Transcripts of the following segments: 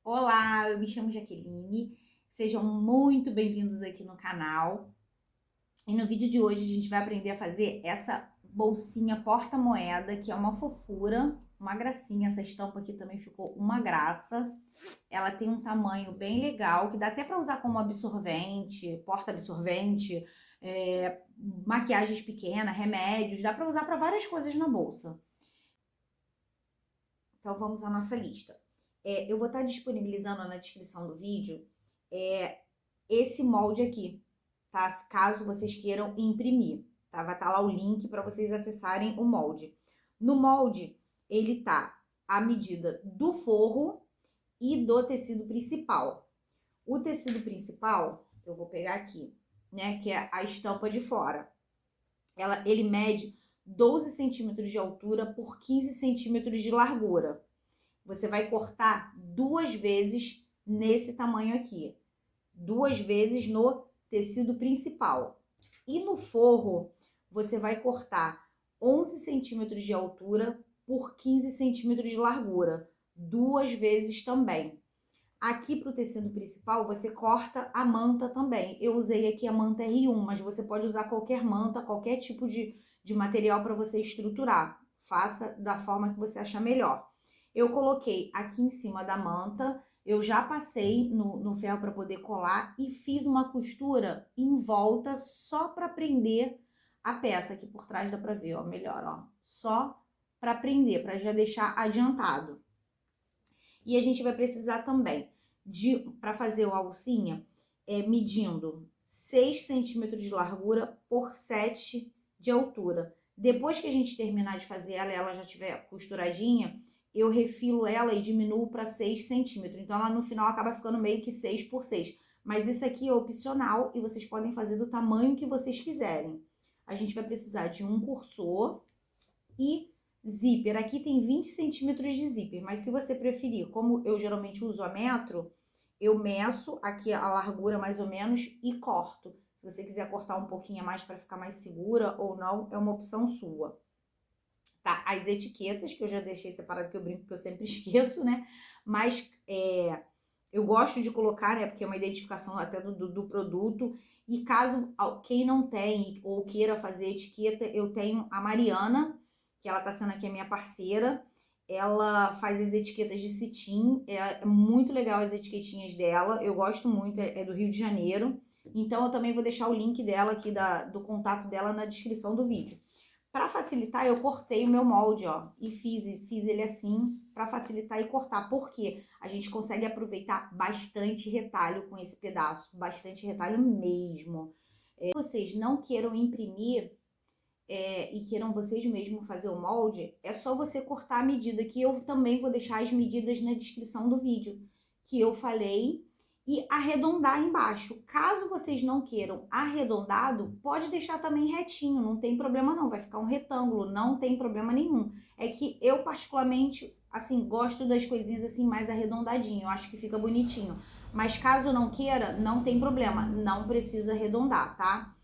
Olá, eu me chamo Jaqueline, sejam muito bem-vindos aqui no canal. E no vídeo de hoje a gente vai aprender a fazer essa bolsinha porta-moeda, que é uma fofura, uma gracinha. Essa estampa aqui também ficou uma graça. Ela tem um tamanho bem legal, que dá até para usar como absorvente, porta-absorvente, maquiagens pequenas, remédios, dá para usar para várias coisas na bolsa. Então vamos à nossa lista. Eu vou estar disponibilizando na descrição do vídeo esse molde aqui, tá? Caso vocês queiram imprimir, tá? Vai estar lá o link para vocês acessarem o molde. No molde, ele tá a medida do forro e do tecido principal. O tecido principal, eu vou pegar aqui, né? Que é a estampa de fora. Ele mede 12 centímetros de altura por 15 centímetros de largura. Você vai cortar 2 vezes nesse tamanho aqui. 2 vezes no tecido principal. E no forro, você vai cortar 11 centímetros de altura por 15 centímetros de largura. 2 vezes também. Aqui para o tecido principal, você corta a manta também. Eu usei aqui a manta R1, mas você pode usar qualquer manta, qualquer tipo de material para você estruturar. Faça da forma que você achar melhor. Eu coloquei aqui em cima da manta, eu já passei no ferro para poder colar e fiz uma costura em volta só para prender a peça. Aqui por trás dá para ver, ó, melhor, ó. Só para prender, para já deixar adiantado. E a gente vai precisar também para fazer a alcinha, medindo 6 centímetros de largura por 7 de altura. Depois que a gente terminar de fazer ela e ela já estiver costuradinha, eu refilo ela e diminuo para 6 centímetros. Então, ela no final acaba ficando meio que 6 por 6. Mas isso aqui é opcional e vocês podem fazer do tamanho que vocês quiserem. A gente vai precisar de um cursor e zíper. Aqui tem 20 centímetros de zíper, mas se você preferir, como eu geralmente uso a metro, eu meço aqui a largura mais ou menos e corto. Se você quiser cortar um pouquinho a mais para ficar mais segura ou não, é uma opção sua. Tá? As etiquetas, que eu já deixei separado, que eu brinco que eu sempre esqueço, né? Mas eu gosto de colocar, né? Porque é uma identificação até do produto. E caso quem não tem ou queira fazer etiqueta, eu tenho a Mariana, que ela tá sendo aqui a minha parceira. Ela faz as etiquetas de cetim, é muito legal as etiquetinhas dela, eu gosto muito, é do Rio de Janeiro. Então eu também vou deixar o link dela aqui, do contato dela na descrição do vídeo. Para facilitar, eu cortei o meu molde, ó, e fiz ele assim, para facilitar e cortar. Por quê? A gente consegue aproveitar bastante retalho com esse pedaço, bastante retalho mesmo. Se vocês não queiram imprimir e queiram vocês mesmos fazer o molde, é só você cortar a medida, que eu também vou deixar as medidas na descrição do vídeo, que eu falei, e arredondar embaixo. Caso vocês não queiram arredondado, pode deixar também retinho, não tem problema não, vai ficar um retângulo, não tem problema nenhum. É que eu particularmente, assim, gosto das coisinhas assim mais arredondadinho, eu acho que fica bonitinho. Mas caso não queira, não tem problema, não precisa arredondar, tá?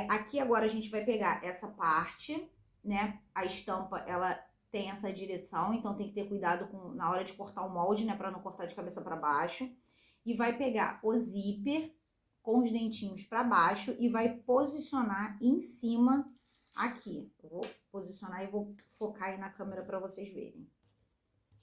Aqui agora a gente vai pegar essa parte, né? A estampa, ela tem essa direção, então tem que ter cuidado na hora de cortar o molde, né? Pra não cortar de cabeça pra baixo. E vai pegar o zíper com os dentinhos pra baixo e vai posicionar em cima aqui. Eu vou posicionar e vou focar aí na câmera pra vocês verem.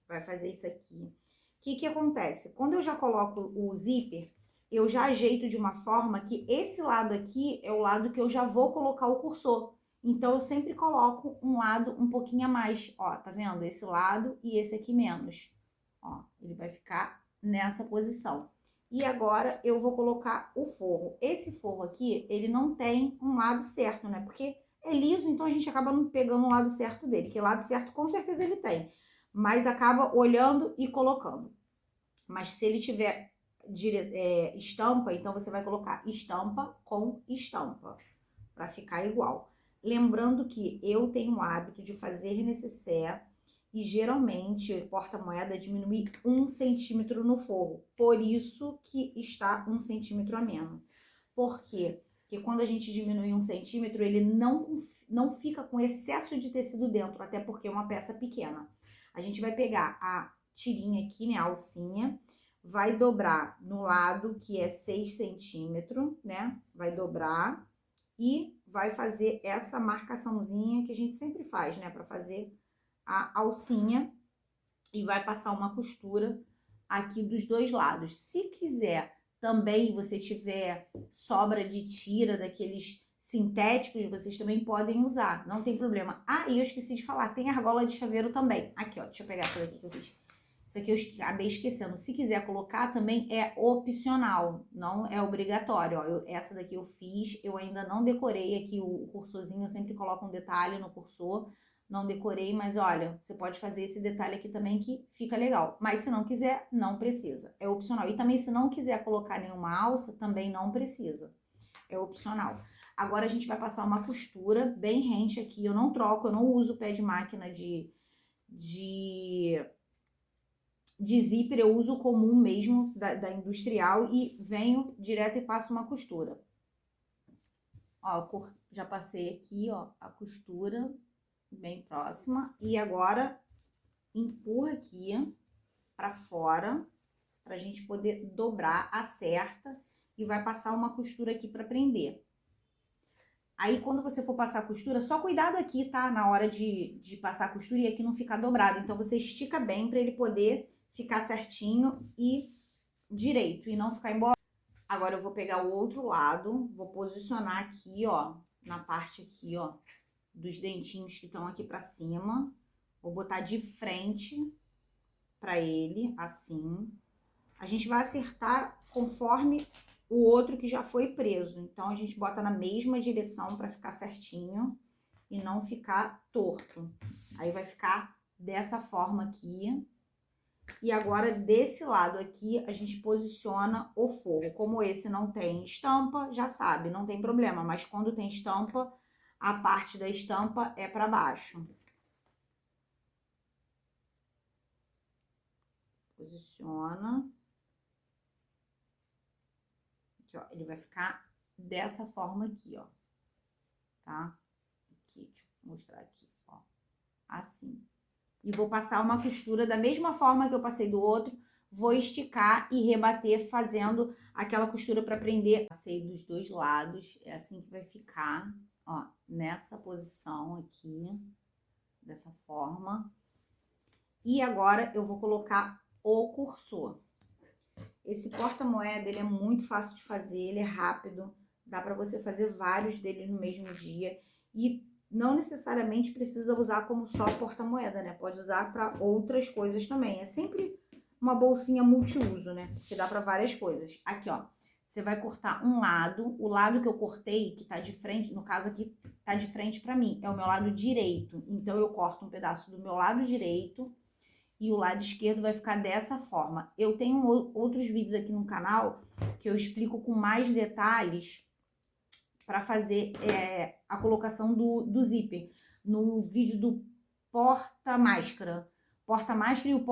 Vai fazer isso aqui. O que acontece? Quando eu já coloco o zíper, eu já ajeito de uma forma que esse lado aqui é o lado que eu já vou colocar o cursor. Então, eu sempre coloco um lado um pouquinho a mais, ó, tá vendo? Esse lado e esse aqui menos. Ó, ele vai ficar nessa posição. E agora, eu vou colocar o forro. Esse forro aqui, ele não tem um lado certo, né? Porque é liso, então a gente acaba não pegando o lado certo dele. Que lado certo, com certeza, ele tem. Mas acaba olhando e colocando. Mas se ele tiver estampa, então você vai colocar estampa com estampa, para ficar igual. Lembrando que eu tenho o hábito de fazer necessaire e geralmente o porta-moeda diminui 1 centímetro no forro. Por isso que está 1 centímetro a menos. Por quê? Porque quando a gente diminui 1 centímetro, ele não fica com excesso de tecido dentro, até porque é uma peça pequena. A gente vai pegar a tirinha aqui, né, a alcinha, vai dobrar no lado que é 6 centímetros, né? Vai dobrar e vai fazer essa marcaçãozinha que a gente sempre faz, né? Pra fazer a alcinha e vai passar uma costura aqui dos dois lados. Se quiser também você tiver sobra de tira daqueles sintéticos, vocês também podem usar, não tem problema. Ah, e eu esqueci de falar, tem argola de chaveiro também. Aqui, ó, deixa eu pegar essa daqui que eu fiz. Isso aqui eu acabei esquecendo. Se quiser colocar também é opcional, não é obrigatório. Ó, essa daqui eu fiz, eu ainda não decorei aqui o cursorzinho, eu sempre coloco um detalhe no cursor. Não decorei, mas olha, você pode fazer esse detalhe aqui também que fica legal. Mas se não quiser, não precisa. É opcional. E também se não quiser colocar nenhuma alça, também não precisa. É opcional. Agora a gente vai passar uma costura bem rente aqui. Eu não troco, eu não uso pé de máquina de zíper, eu uso o comum mesmo, da industrial, e venho direto e passo uma costura. Ó, já passei aqui, ó, a costura bem próxima, e agora empurra aqui pra fora, pra gente poder dobrar, acerta, e vai passar uma costura aqui pra prender. Aí, quando você for passar a costura, só cuidado aqui, tá? Na hora de passar a costura e aqui não ficar dobrado. Então, você estica bem pra ele poder ficar certinho e direito, e não ficar embolado. Agora, eu vou pegar o outro lado, vou posicionar aqui, ó, na parte aqui, ó, dos dentinhos que estão aqui pra cima. Vou botar de frente pra ele, assim. A gente vai acertar conforme o outro que já foi preso. Então, a gente bota na mesma direção pra ficar certinho e não ficar torto. Aí, vai ficar dessa forma aqui. E agora, desse lado aqui, a gente posiciona o forro. Como esse não tem estampa, já sabe, não tem problema. Mas quando tem estampa, a parte da estampa é pra baixo. Posiciona. Aqui, ó, ele vai ficar dessa forma aqui, ó. Tá? Aqui, deixa eu mostrar aqui, ó. Assim. E vou passar uma costura da mesma forma que eu passei do outro. Vou esticar e rebater fazendo aquela costura para prender. Passei dos dois lados, é assim que vai ficar, ó, nessa posição aqui, dessa forma. E agora eu vou colocar o cursor. Esse porta-moeda, ele é muito fácil de fazer, ele é rápido, dá para você fazer vários dele no mesmo dia. E não necessariamente precisa usar como só porta-moeda, né? Pode usar para outras coisas também. É sempre uma bolsinha multiuso, né? Que dá para várias coisas. Aqui, ó, você vai cortar um lado, o lado que eu cortei, que tá de frente, no caso aqui, tá de frente para mim, é o meu lado direito. Então, eu corto um pedaço do meu lado direito e o lado esquerdo vai ficar dessa forma. Eu tenho outros vídeos aqui no canal que eu explico com mais detalhes para fazer a colocação do zíper. No vídeo do porta-máscara. Porta-máscara e o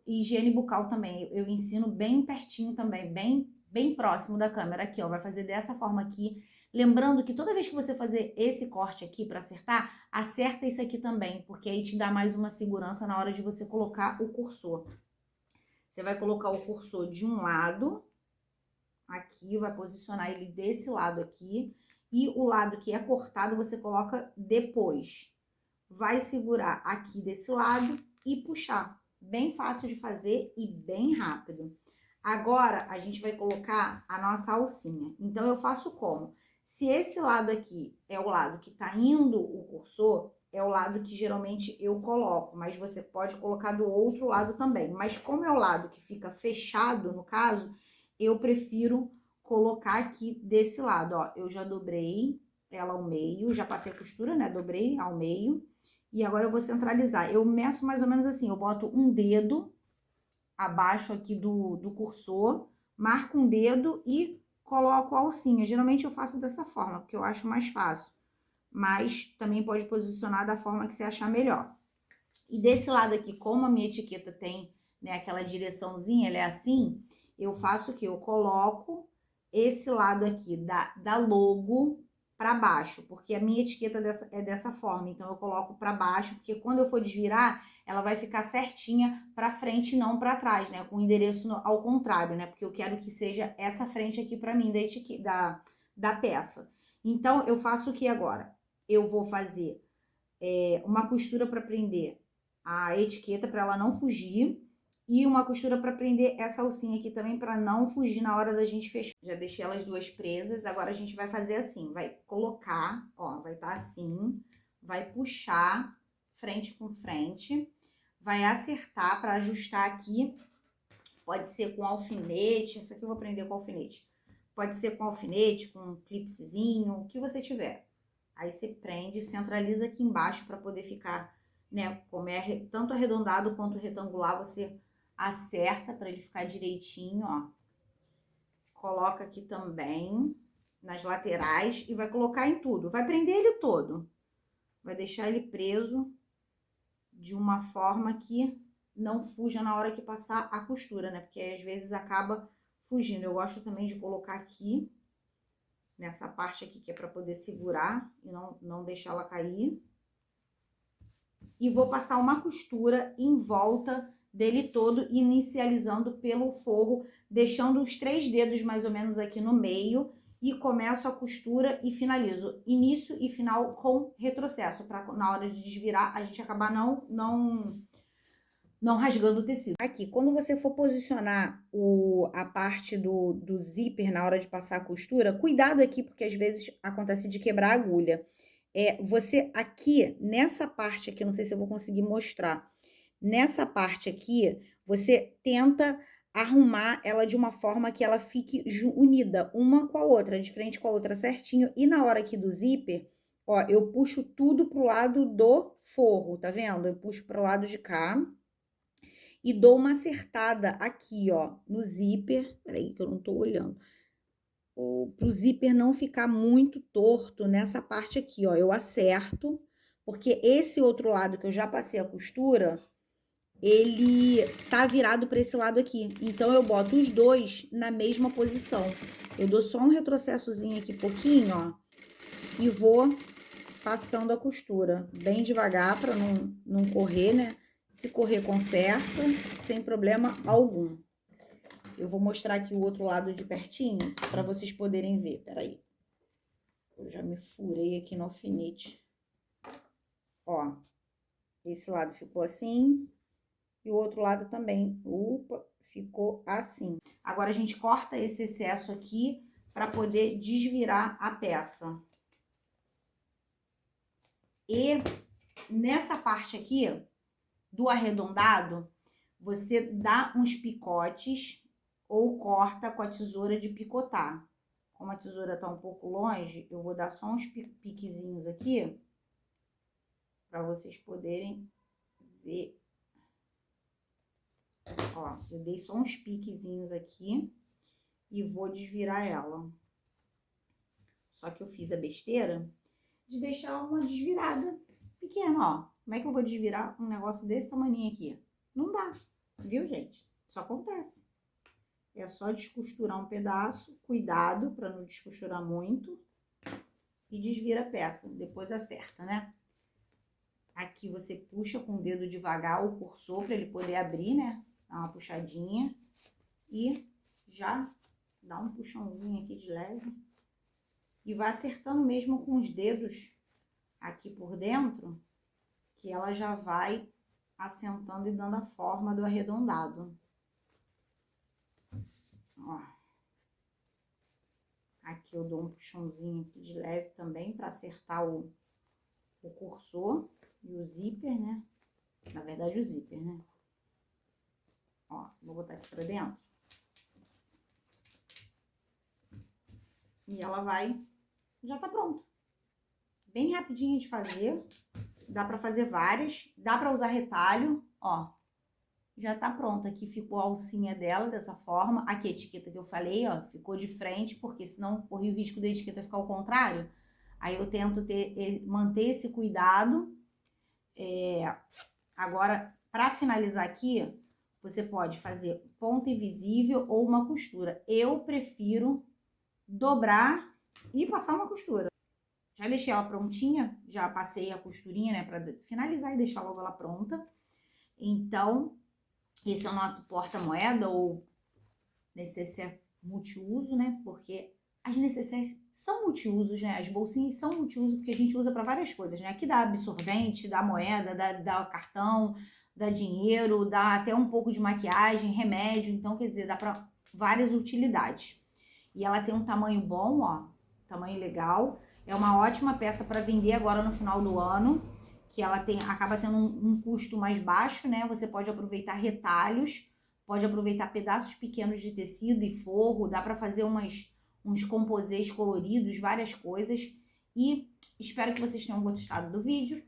higiene bucal também. Eu ensino bem pertinho também, bem próximo da câmera. Aqui, ó, vai fazer dessa forma aqui. Lembrando que toda vez que você fazer esse corte aqui para acertar, acerta isso aqui também, porque aí te dá mais uma segurança na hora de você colocar o cursor. Você vai colocar o cursor de um lado, aqui, vai posicionar ele desse lado aqui, e o lado que é cortado você coloca depois. Vai segurar aqui desse lado e puxar. Bem fácil de fazer e bem rápido. Agora, a gente vai colocar a nossa alcinha. Então, eu faço como? Se esse lado aqui é o lado que tá indo o cursor, é o lado que geralmente eu coloco, mas você pode colocar do outro lado também. Mas como é o lado que fica fechado, no caso, eu prefiro colocar aqui desse lado, ó. Eu já dobrei ela ao meio, já passei a costura, né? Dobrei ao meio. E agora eu vou centralizar. Eu meço mais ou menos assim, eu boto um dedo abaixo aqui do cursor, marco um dedo e coloco a alcinha. Geralmente eu faço dessa forma, porque eu acho mais fácil. Mas também pode posicionar da forma que você achar melhor. E desse lado aqui, como a minha etiqueta tem, né, aquela direçãozinha, ela é assim, eu faço o que? Eu coloco esse lado aqui da logo para baixo, porque a minha etiqueta é dessa forma. Então, eu coloco para baixo, porque quando eu for desvirar, ela vai ficar certinha pra frente e não pra trás, né? Com o endereço ao contrário, né? Porque eu quero que seja essa frente aqui pra mim da peça. Então, eu faço o que agora? Eu vou fazer uma costura pra prender a etiqueta pra ela não fugir. E uma costura pra prender essa alcinha aqui também pra não fugir na hora da gente fechar. Já deixei elas duas presas, agora a gente vai fazer assim, vai colocar, ó, vai estar assim, vai puxar frente com frente, vai acertar pra ajustar aqui, pode ser com alfinete, essa aqui eu vou prender com alfinete. Pode ser com alfinete, com um clipsezinho, o que você tiver. Aí você prende, centraliza aqui embaixo pra poder ficar, né, como é tanto arredondado quanto retangular, você acerta pra ele ficar direitinho, ó. Coloca aqui também nas laterais e vai colocar em tudo. Vai prender ele todo. Vai deixar ele preso de uma forma que não fuja na hora que passar a costura, né? Porque às vezes acaba fugindo. Eu gosto também de colocar aqui, nessa parte aqui que é pra poder segurar e não deixar ela cair. E vou passar uma costura em volta dele todo, inicializando pelo forro, deixando os 3 dedos mais ou menos aqui no meio e começo a costura e finalizo início e final com retrocesso, para na hora de desvirar a gente acabar não rasgando o tecido. Aqui, quando você for posicionar a parte do zíper na hora de passar a costura, cuidado aqui, porque às vezes acontece de quebrar a agulha. Você aqui, nessa parte aqui, não sei se eu vou conseguir mostrar, nessa parte aqui, você tenta arrumar ela de uma forma que ela fique unida uma com a outra, de frente com a outra certinho, e na hora aqui do zíper, ó, eu puxo tudo pro lado do forro, tá vendo? Eu puxo pro lado de cá e dou uma acertada aqui, ó, no zíper, peraí que eu não tô olhando, pro zíper não ficar muito torto nessa parte aqui, ó, eu acerto, porque esse outro lado que eu já passei a costura, ele tá virado para esse lado aqui, então eu boto os dois na mesma posição. Eu dou só um retrocessozinho aqui pouquinho, ó, e vou passando a costura bem devagar para não correr, né? Se correr, conserta, sem problema algum. Eu vou mostrar aqui o outro lado de pertinho, para vocês poderem ver. Peraí. Eu já me furei aqui no alfinete. Ó, esse lado ficou assim, e o outro lado também. Opa, ficou assim. Agora, a gente corta esse excesso aqui, para poder desvirar a peça. E nessa parte aqui, do arredondado, você dá uns picotes ou corta com a tesoura de picotar. Como a tesoura tá um pouco longe, eu vou dar só uns piquezinhos aqui, para vocês poderem ver. Ó, eu dei só uns piquezinhos aqui e vou desvirar ela. Só que eu fiz a besteira de deixar uma desvirada pequena, ó. Como é que eu vou desvirar um negócio desse tamanho aqui? Não dá, viu, gente? Isso acontece. É só descosturar um pedaço, cuidado para não descosturar muito, e desvira a peça, depois acerta, né? Aqui você puxa com o dedo devagar o cursor para ele poder abrir, né? Dá uma puxadinha e já dá um puxãozinho aqui de leve. E vai acertando mesmo com os dedos aqui por dentro, que ela já vai assentando e dando a forma do arredondado. Ó. Aqui eu dou um puxãozinho aqui de leve também para acertar o cursor e o zíper, né? Na verdade, o zíper, né? Ó, vou botar aqui pra dentro. E ela vai... Já tá pronta. Bem rapidinho de fazer. Dá pra fazer várias. Dá pra usar retalho, ó. Já tá pronta. Aqui ficou a alcinha dela dessa forma. Aqui a etiqueta que eu falei, ó, ficou de frente, porque senão corria o risco da etiqueta ficar ao contrário. Aí eu tento manter esse cuidado. Agora, pra finalizar aqui, você pode fazer ponta invisível ou uma costura. Eu prefiro dobrar e passar uma costura. Já deixei ela prontinha, já passei a costurinha, né, pra finalizar e deixar logo ela pronta. Então, esse é o nosso porta-moeda ou necessaire multiuso, né? Porque as necessaires são multiusos, né? As bolsinhas são multiuso porque a gente usa para várias coisas, né? Aqui dá absorvente, dá moeda, dá cartão, dá dinheiro, dá até um pouco de maquiagem, remédio. Então, quer dizer, dá para várias utilidades. E ela tem um tamanho bom, ó, tamanho legal. É uma ótima peça para vender agora no final do ano, que ela acaba tendo um custo mais baixo, né? Você pode aproveitar retalhos, pode aproveitar pedaços pequenos de tecido e forro, dá para fazer uns composês coloridos, várias coisas. E espero que vocês tenham gostado do vídeo.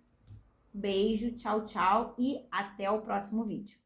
Beijo, tchau, tchau e até o próximo vídeo.